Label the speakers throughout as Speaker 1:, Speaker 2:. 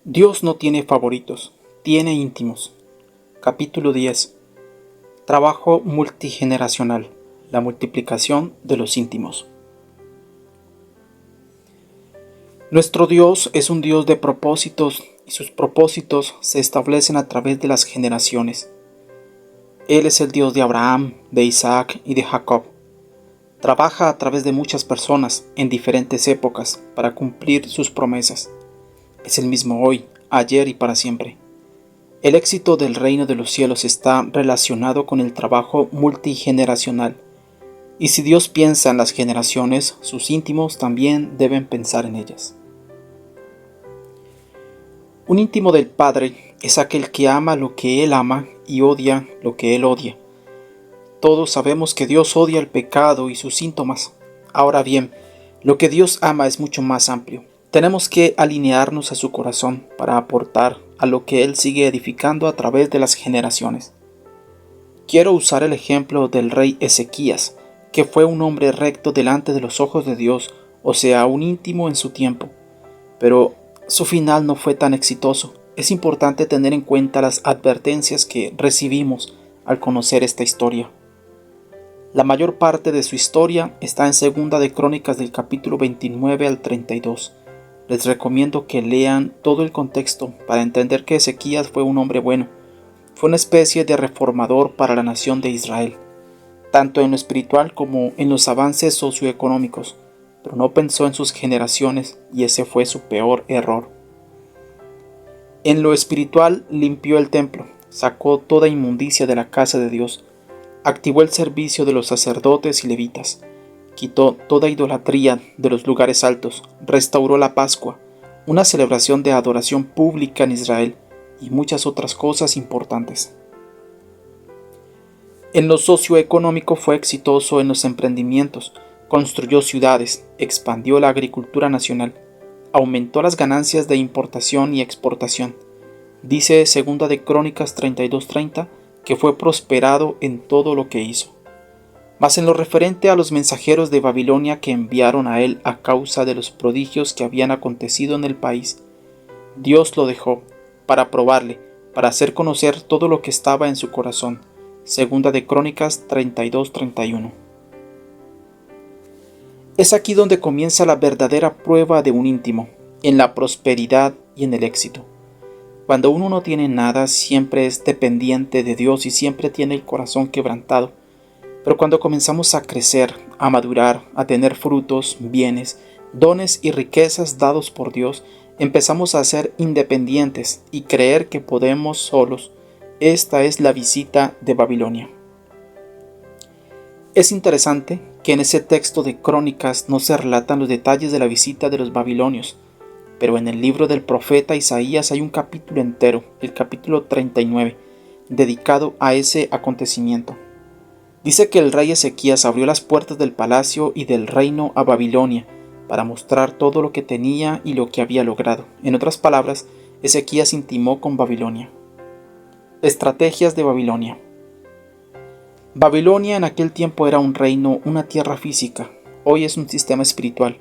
Speaker 1: Dios no tiene favoritos, tiene íntimos. Capítulo 10. Trabajo multigeneracional. La multiplicación de los íntimos. Nuestro Dios es un Dios de propósitos y sus propósitos se establecen a través de las generaciones. Él es el Dios de Abraham, de Isaac y de Jacob. Trabaja a través de muchas personas en diferentes épocas para cumplir sus promesas. Es el mismo hoy, ayer y para siempre. El éxito del reino de los cielos está relacionado con el trabajo multigeneracional. Y si Dios piensa en las generaciones, sus íntimos también deben pensar en ellas. Un íntimo del Padre es aquel que ama lo que Él ama y odia lo que Él odia. Todos sabemos que Dios odia el pecado y sus síntomas. Ahora bien, lo que Dios ama es mucho más amplio. Tenemos que alinearnos a su corazón para aportar a lo que Él sigue edificando a través de las generaciones. Quiero usar el ejemplo del rey Ezequías, que fue un hombre recto delante de los ojos de Dios, o sea, un íntimo en su tiempo. Pero su final no fue tan exitoso. Es importante tener en cuenta las advertencias que recibimos al conocer esta historia. La mayor parte de su historia está en Segunda de Crónicas del capítulo 29 al 32. Les recomiendo que lean todo el contexto para entender que Ezequías fue un hombre bueno. Fue una especie de reformador para la nación de Israel, tanto en lo espiritual como en los avances socioeconómicos, pero no pensó en sus generaciones y ese fue su peor error. En lo espiritual limpió el templo, sacó toda inmundicia de la casa de Dios, activó el servicio de los sacerdotes y levitas, quitó toda idolatría de los lugares altos, restauró la Pascua, una celebración de adoración pública en Israel y muchas otras cosas importantes. En lo socioeconómico fue exitoso en los emprendimientos, construyó ciudades, expandió la agricultura nacional, aumentó las ganancias de importación y exportación. Dice Segunda de Crónicas 32:30 que fue prosperado en todo lo que hizo. Mas en lo referente a los mensajeros de Babilonia que enviaron a él a causa de los prodigios que habían acontecido en el país, Dios lo dejó para probarle, para hacer conocer todo lo que estaba en su corazón. Segunda de Crónicas 32:31. Es aquí donde comienza la verdadera prueba de un íntimo, en la prosperidad y en el éxito. Cuando uno no tiene nada, siempre es dependiente de Dios y siempre tiene el corazón quebrantado. Pero cuando comenzamos a crecer, a madurar, a tener frutos, bienes, dones y riquezas dados por Dios, empezamos a ser independientes y creer que podemos solos. Esta es la visita de Babilonia. Es interesante que en ese texto de Crónicas no se relatan los detalles de la visita de los babilonios, pero en el libro del profeta Isaías hay un capítulo entero, el capítulo 39, dedicado a ese acontecimiento. Dice que el rey Ezequías abrió las puertas del palacio y del reino a Babilonia para mostrar todo lo que tenía y lo que había logrado. En otras palabras, Ezequías intimó con Babilonia. Estrategias de Babilonia. Babilonia en aquel tiempo era un reino, una tierra física. Hoy es un sistema espiritual.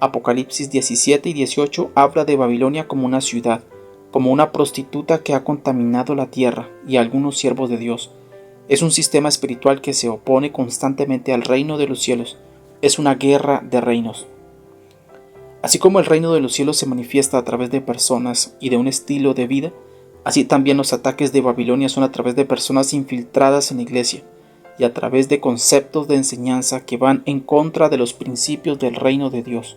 Speaker 1: Apocalipsis 17 y 18 habla de Babilonia como una ciudad, como una prostituta que ha contaminado la tierra y a algunos siervos de Dios. Es un sistema espiritual que se opone constantemente al reino de los cielos. Es una guerra de reinos. Así como el reino de los cielos se manifiesta a través de personas y de un estilo de vida, así también los ataques de Babilonia son a través de personas infiltradas en la iglesia y a través de conceptos de enseñanza que van en contra de los principios del reino de Dios.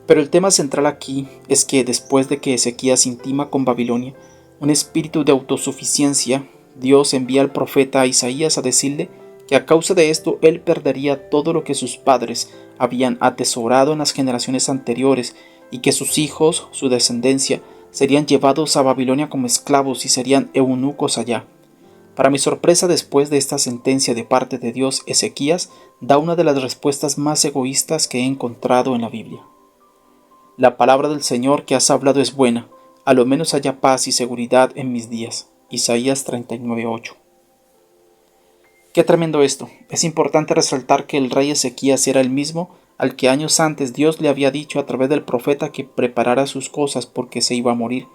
Speaker 1: Pero el tema central aquí es que después de que Ezequías intima con Babilonia, un espíritu de autosuficiencia, Dios envía al profeta Isaías a decirle que a causa de esto él perdería todo lo que sus padres habían atesorado en las generaciones anteriores y que sus hijos, su descendencia, serían llevados a Babilonia como esclavos y serían eunucos allá. Para mi sorpresa, después de esta sentencia de parte de Dios, Ezequías da una de las respuestas más egoístas que he encontrado en la Biblia. La palabra del Señor que has hablado es buena, a lo menos haya paz y seguridad en mis días. Isaías 39:8. Qué tremendo esto. Es importante resaltar que el rey Ezequías era el mismo al que años antes Dios le había dicho a través del profeta que preparara sus cosas porque se iba a morir.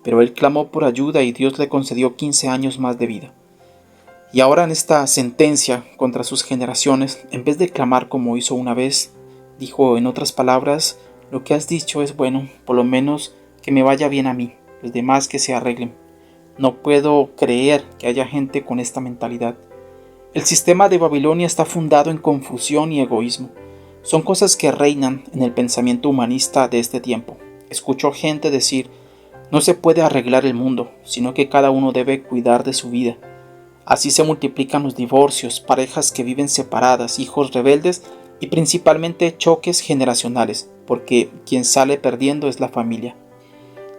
Speaker 1: Pero él clamó por ayuda y Dios le concedió 15 años más de vida. Y ahora en esta sentencia contra sus generaciones, en vez de clamar como hizo una vez, dijo en otras palabras: lo que has dicho es bueno, por lo menos que me vaya bien a mí, los demás que se arreglen. No puedo creer que haya gente con esta mentalidad. El sistema de Babilonia está fundado en confusión y egoísmo. Son cosas que reinan en el pensamiento humanista de este tiempo. Escucho gente decir: no se puede arreglar el mundo, sino que cada uno debe cuidar de su vida. Así se multiplican los divorcios, parejas que viven separadas, hijos rebeldes y principalmente choques generacionales, porque quien sale perdiendo es la familia.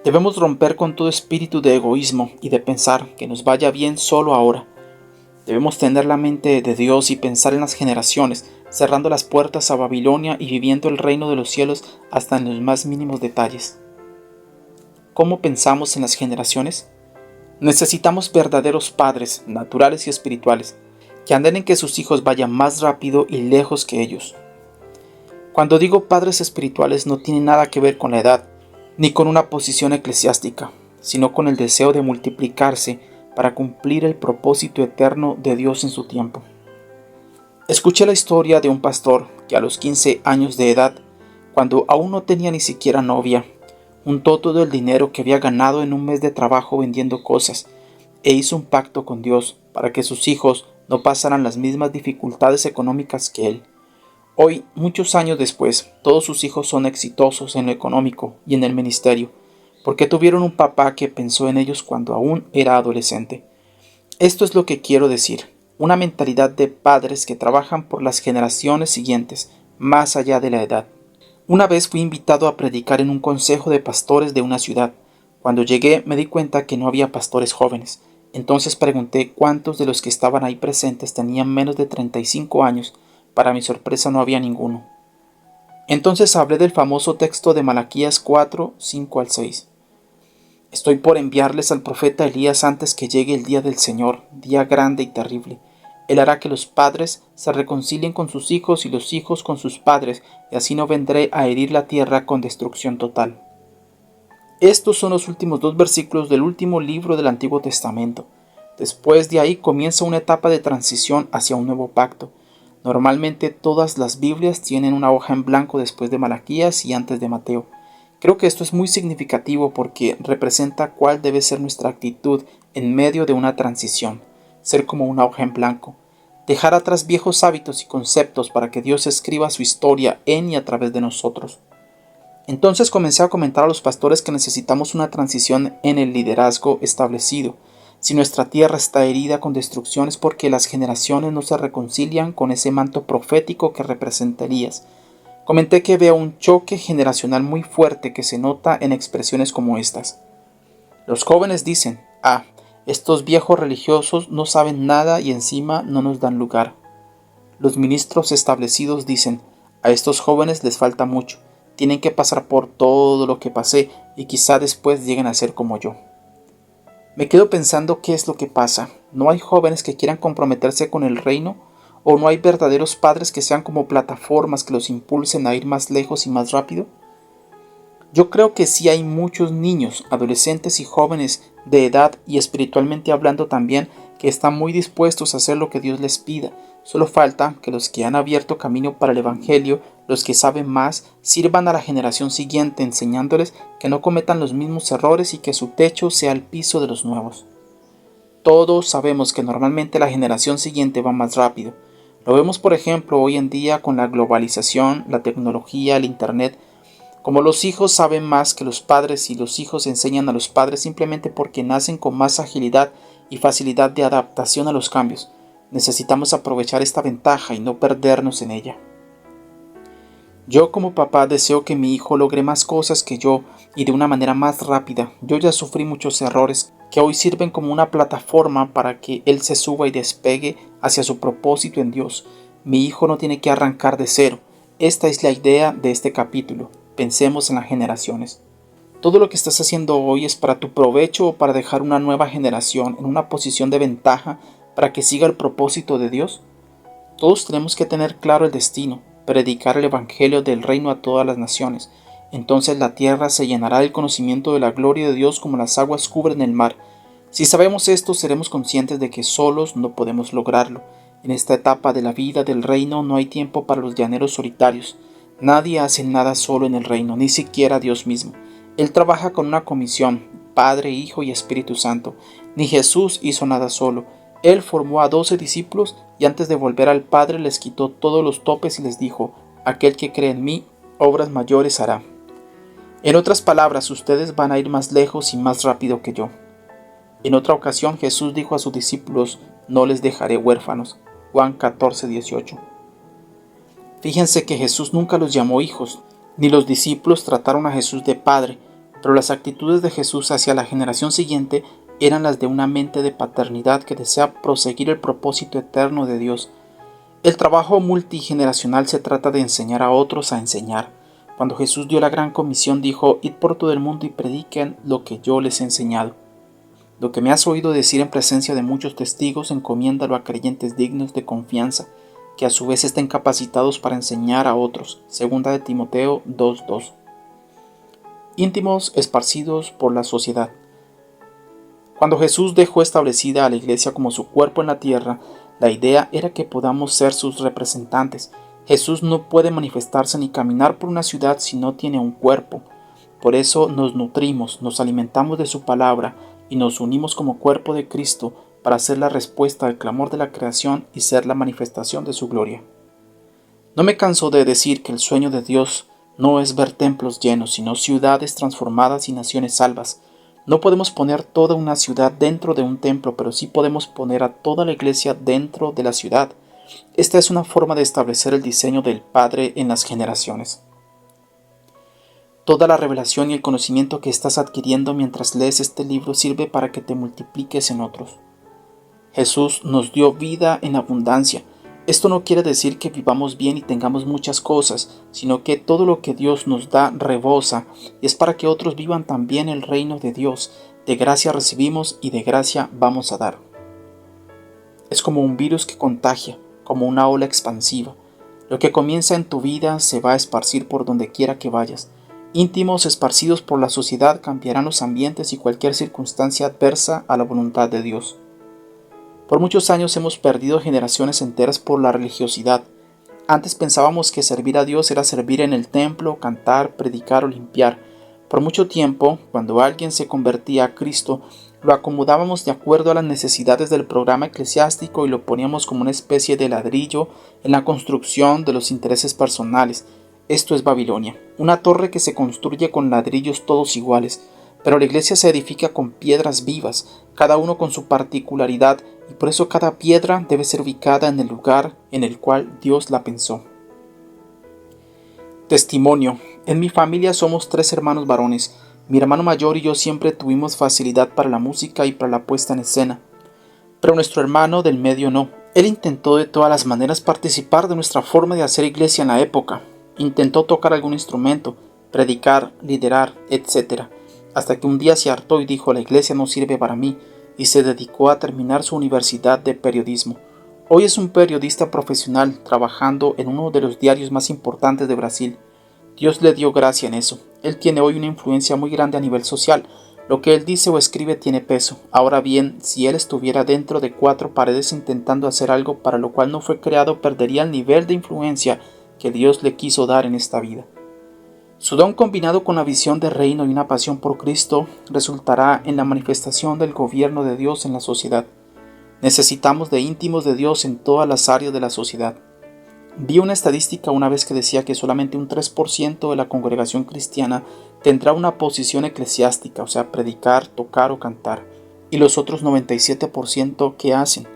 Speaker 1: Debemos romper con todo espíritu de egoísmo y de pensar que nos vaya bien solo ahora. Debemos tener la mente de Dios y pensar en las generaciones, cerrando las puertas a Babilonia y viviendo el reino de los cielos hasta en los más mínimos detalles. ¿Cómo pensamos en las generaciones? Necesitamos verdaderos padres, naturales y espirituales, que anden en que sus hijos vayan más rápido y lejos que ellos. Cuando digo padres espirituales no tiene nada que ver con la edad, ni con una posición eclesiástica, sino con el deseo de multiplicarse para cumplir el propósito eterno de Dios en su tiempo. Escuché la historia de un pastor que a los 15 años de edad, cuando aún no tenía ni siquiera novia, juntó todo el dinero que había ganado en un mes de trabajo vendiendo cosas e hizo un pacto con Dios para que sus hijos no pasaran las mismas dificultades económicas que él. Hoy, muchos años después, todos sus hijos son exitosos en lo económico y en el ministerio, porque tuvieron un papá que pensó en ellos cuando aún era adolescente. Esto es lo que quiero decir, una mentalidad de padres que trabajan por las generaciones siguientes, más allá de la edad. Una vez fui invitado a predicar en un consejo de pastores de una ciudad. Cuando llegué me di cuenta que no había pastores jóvenes. Entonces pregunté cuántos de los que estaban ahí presentes tenían menos de 35 años. Para mi sorpresa no había ninguno. Entonces hablé del famoso texto de Malaquías 4, 5 al 6. Estoy por enviarles al profeta Elías antes que llegue el día del Señor, día grande y terrible. Él hará que los padres se reconcilien con sus hijos y los hijos con sus padres, y así no vendré a herir la tierra con destrucción total. Estos son los últimos 2 versículos del último libro del Antiguo Testamento. Después de ahí comienza una etapa de transición hacia un nuevo pacto. Normalmente todas las Biblias tienen una hoja en blanco después de Malaquías y antes de Mateo. Creo que esto es muy significativo porque representa cuál debe ser nuestra actitud en medio de una transición. Ser como una hoja en blanco. Dejar atrás viejos hábitos y conceptos para que Dios escriba su historia en y a través de nosotros. Entonces comencé a comentar a los pastores que necesitamos una transición en el liderazgo establecido. Si nuestra tierra está herida con destrucción es porque las generaciones no se reconcilian con ese manto profético que representa Elías. Comenté que veo un choque generacional muy fuerte que se nota en expresiones como estas. Los jóvenes dicen: estos viejos religiosos no saben nada y encima no nos dan lugar. Los ministros establecidos dicen: a estos jóvenes les falta mucho, tienen que pasar por todo lo que pasé y quizá después lleguen a ser como yo. Me quedo pensando qué es lo que pasa. ¿No hay jóvenes que quieran comprometerse con el reino? ¿O no hay verdaderos padres que sean como plataformas que los impulsen a ir más lejos y más rápido? Yo creo que sí hay muchos niños, adolescentes y jóvenes de edad y espiritualmente hablando también que están muy dispuestos a hacer lo que Dios les pida. Solo falta que los que han abierto camino para el Evangelio, los que saben más, sirvan a la generación siguiente enseñándoles que no cometan los mismos errores y que su techo sea el piso de los nuevos. Todos sabemos que normalmente la generación siguiente va más rápido. Lo vemos por ejemplo hoy en día con la globalización, la tecnología, el internet. Como los hijos saben más que los padres y los hijos enseñan a los padres simplemente porque nacen con más agilidad y facilidad de adaptación a los cambios. Necesitamos aprovechar esta ventaja y no perdernos en ella. Yo como papá deseo que mi hijo logre más cosas que yo y de una manera más rápida. Yo ya sufrí muchos errores que hoy sirven como una plataforma para que él se suba y despegue hacia su propósito en Dios. Mi hijo no tiene que arrancar de cero. Esta es la idea de este capítulo. Pensemos en las generaciones. ¿Todo lo que estás haciendo hoy es para tu provecho o para dejar una nueva generación en una posición de ventaja para que siga el propósito de Dios? Todos tenemos que tener claro el destino. predicar el evangelio del reino a todas las naciones. Entonces la tierra se llenará del conocimiento de la gloria de Dios como las aguas cubren el mar. Si sabemos esto, seremos conscientes de que solos no podemos lograrlo. En esta etapa de la vida del reino no hay tiempo para los llaneros solitarios. Nadie hace nada solo en el reino, ni siquiera Dios mismo. Él trabaja con una comisión, Padre, Hijo y Espíritu Santo. Ni Jesús hizo nada solo. Él formó a 12 discípulos y antes de volver al Padre les quitó todos los topes y les dijo: aquel que cree en mí, obras mayores hará. En otras palabras, ustedes van a ir más lejos y más rápido que yo. En otra ocasión Jesús dijo a sus discípulos: no les dejaré huérfanos. Juan 14:18. Fíjense que Jesús nunca los llamó hijos, ni los discípulos trataron a Jesús de padre, pero las actitudes de Jesús hacia la generación siguiente eran las de una mente de paternidad que desea proseguir el propósito eterno de Dios. El trabajo multigeneracional se trata de enseñar a otros a enseñar. Cuando Jesús dio la gran comisión dijo: id por todo el mundo y prediquen lo que yo les he enseñado. Lo que me has oído decir en presencia de muchos testigos, encomiéndalo a creyentes dignos de confianza, que a su vez estén capacitados para enseñar a otros. Segunda de Timoteo 2:2. Íntimos esparcidos por la sociedad. Cuando Jesús dejó establecida a la iglesia como su cuerpo en la tierra, la idea era que podamos ser sus representantes. Jesús no puede manifestarse ni caminar por una ciudad si no tiene un cuerpo. Por eso nos nutrimos, nos alimentamos de su palabra y nos unimos como cuerpo de Cristo para ser la respuesta al clamor de la creación y ser la manifestación de su gloria. No me canso de decir que el sueño de Dios no es ver templos llenos, sino ciudades transformadas y naciones salvas. No podemos poner toda una ciudad dentro de un templo, pero sí podemos poner a toda la iglesia dentro de la ciudad. Esta es una forma de establecer el diseño del Padre en las generaciones. Toda la revelación y el conocimiento que estás adquiriendo mientras lees este libro sirve para que te multipliques en otros. Jesús nos dio vida en abundancia. Esto no quiere decir que vivamos bien y tengamos muchas cosas, sino que todo lo que Dios nos da rebosa y es para que otros vivan también el reino de Dios. De gracia recibimos y de gracia vamos a dar. Es como un virus que contagia, como una ola expansiva. Lo que comienza en tu vida se va a esparcir por donde quiera que vayas. Íntimos esparcidos por la sociedad cambiarán los ambientes y cualquier circunstancia adversa a la voluntad de Dios. Por muchos años hemos perdido generaciones enteras por la religiosidad. Antes pensábamos que servir a Dios era servir en el templo, cantar, predicar o limpiar. Por mucho tiempo, cuando alguien se convertía a Cristo, lo acomodábamos de acuerdo a las necesidades del programa eclesiástico y lo poníamos como una especie de ladrillo en la construcción de los intereses personales. Esto es Babilonia, una torre que se construye con ladrillos todos iguales, pero la iglesia se edifica con piedras vivas, cada uno con su particularidad, y por eso cada piedra debe ser ubicada en el lugar en el cual Dios la pensó. Testimonio. En mi familia somos 3 hermanos varones. Mi hermano mayor y yo siempre tuvimos facilidad para la música y para la puesta en escena, pero nuestro hermano del medio no. Él intentó de todas las maneras participar de nuestra forma de hacer iglesia en la época. Intentó tocar algún instrumento, predicar, liderar, etc. Hasta que un día se hartó y dijo: la iglesia no sirve para mí, y se dedicó a terminar su universidad de periodismo. Hoy es un periodista profesional trabajando en uno de los diarios más importantes de Brasil. Dios le dio gracia en eso. Él tiene hoy una influencia muy grande a nivel social. Lo que él dice o escribe tiene peso. Ahora bien, si él estuviera dentro de 4 paredes intentando hacer algo para lo cual no fue creado, perdería el nivel de influencia que Dios le quiso dar en esta vida. Su don, combinado con la visión de reino y una pasión por Cristo, resultará en la manifestación del gobierno de Dios en la sociedad. Necesitamos de íntimos de Dios en todas las áreas de la sociedad. Vi una estadística una vez que decía que solamente un 3% de la congregación cristiana tendrá una posición eclesiástica, o sea, predicar, tocar o cantar. Y los otros 97%, ¿qué hacen?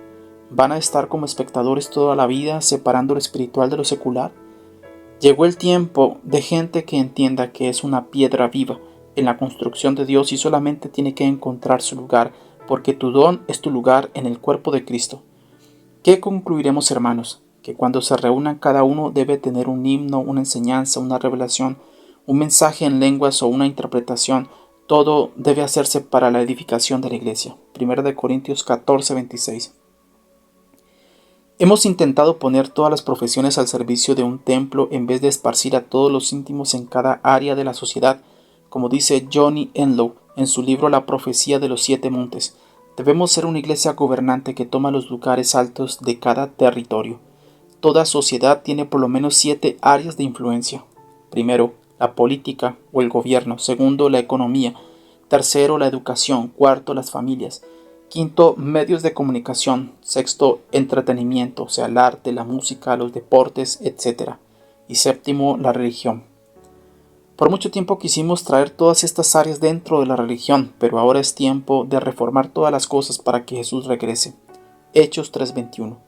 Speaker 1: ¿Van a estar como espectadores toda la vida separando lo espiritual de lo secular? Llegó el tiempo de gente que entienda que es una piedra viva en la construcción de Dios y solamente tiene que encontrar su lugar, porque tu don es tu lugar en el cuerpo de Cristo. ¿Qué concluiremos, hermanos? Que cuando se reúnan cada uno debe tener un himno, una enseñanza, una revelación, un mensaje en lenguas o una interpretación. Todo debe hacerse para la edificación de la iglesia. 1 Corintios 14:26. Hemos intentado poner todas las profesiones al servicio de un templo en vez de esparcir a todos los íntimos en cada área de la sociedad, como dice Johnny Enlow en su libro La profecía de los 7 montes. Debemos ser una iglesia gobernante que toma los lugares altos de cada territorio. Toda sociedad tiene por lo menos 7 áreas de influencia. Primero, la política o el gobierno. Segundo, la economía. Tercero, la educación. Cuarto, las familias. Quinto, medios de comunicación. Sexto, entretenimiento, o sea, el arte, la música, los deportes, etc. Y séptimo, la religión. Por mucho tiempo quisimos traer todas estas áreas dentro de la religión, pero ahora es tiempo de reformar todas las cosas para que Jesús regrese. Hechos 3:21.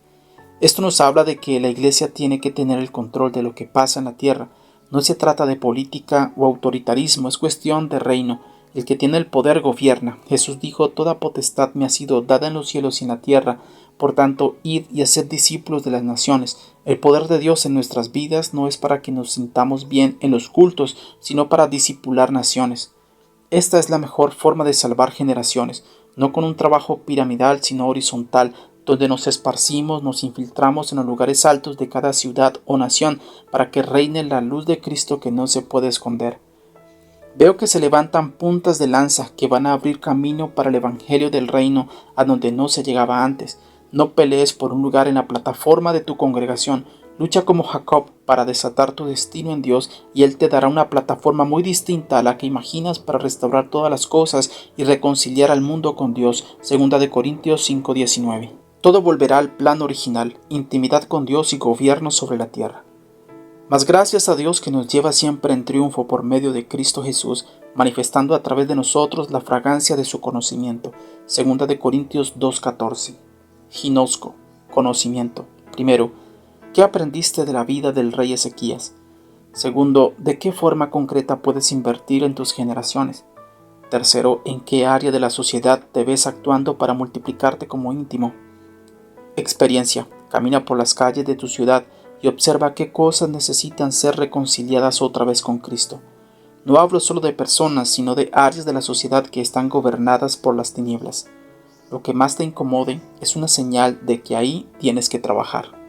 Speaker 1: Esto nos habla de que la iglesia tiene que tener el control de lo que pasa en la tierra. No se trata de política o autoritarismo, es cuestión de reino. El que tiene el poder gobierna. Jesús dijo: toda potestad me ha sido dada en los cielos y en la tierra. Por tanto, id y haced discípulos de las naciones. El poder de Dios en nuestras vidas no es para que nos sintamos bien en los cultos, sino para discipular naciones. Esta es la mejor forma de salvar generaciones, no con un trabajo piramidal, sino horizontal, donde nos esparcimos, nos infiltramos en los lugares altos de cada ciudad o nación, para que reine la luz de Cristo que no se puede esconder. Veo que se levantan puntas de lanza que van a abrir camino para el evangelio del reino a donde no se llegaba antes. No pelees por un lugar en la plataforma de tu congregación. Lucha como Jacob para desatar tu destino en Dios y Él te dará una plataforma muy distinta a la que imaginas para restaurar todas las cosas y reconciliar al mundo con Dios. 2 Corintios 5:19. Todo volverá al plan original, intimidad con Dios y gobierno sobre la tierra. Mas gracias a Dios que nos lleva siempre en triunfo por medio de Cristo Jesús, manifestando a través de nosotros la fragancia de su conocimiento. 2 Corintios 2:14. Ginosco, conocimiento. Primero, ¿qué aprendiste de la vida del rey Ezequías? Segundo, ¿de qué forma concreta puedes invertir en tus generaciones? Tercero, ¿en qué área de la sociedad te ves actuando para multiplicarte como íntimo? Experiencia. Camina por las calles de tu ciudad y observa qué cosas necesitan ser reconciliadas otra vez con Cristo. No hablo solo de personas, sino de áreas de la sociedad que están gobernadas por las tinieblas. Lo que más te incomode es una señal de que ahí tienes que trabajar.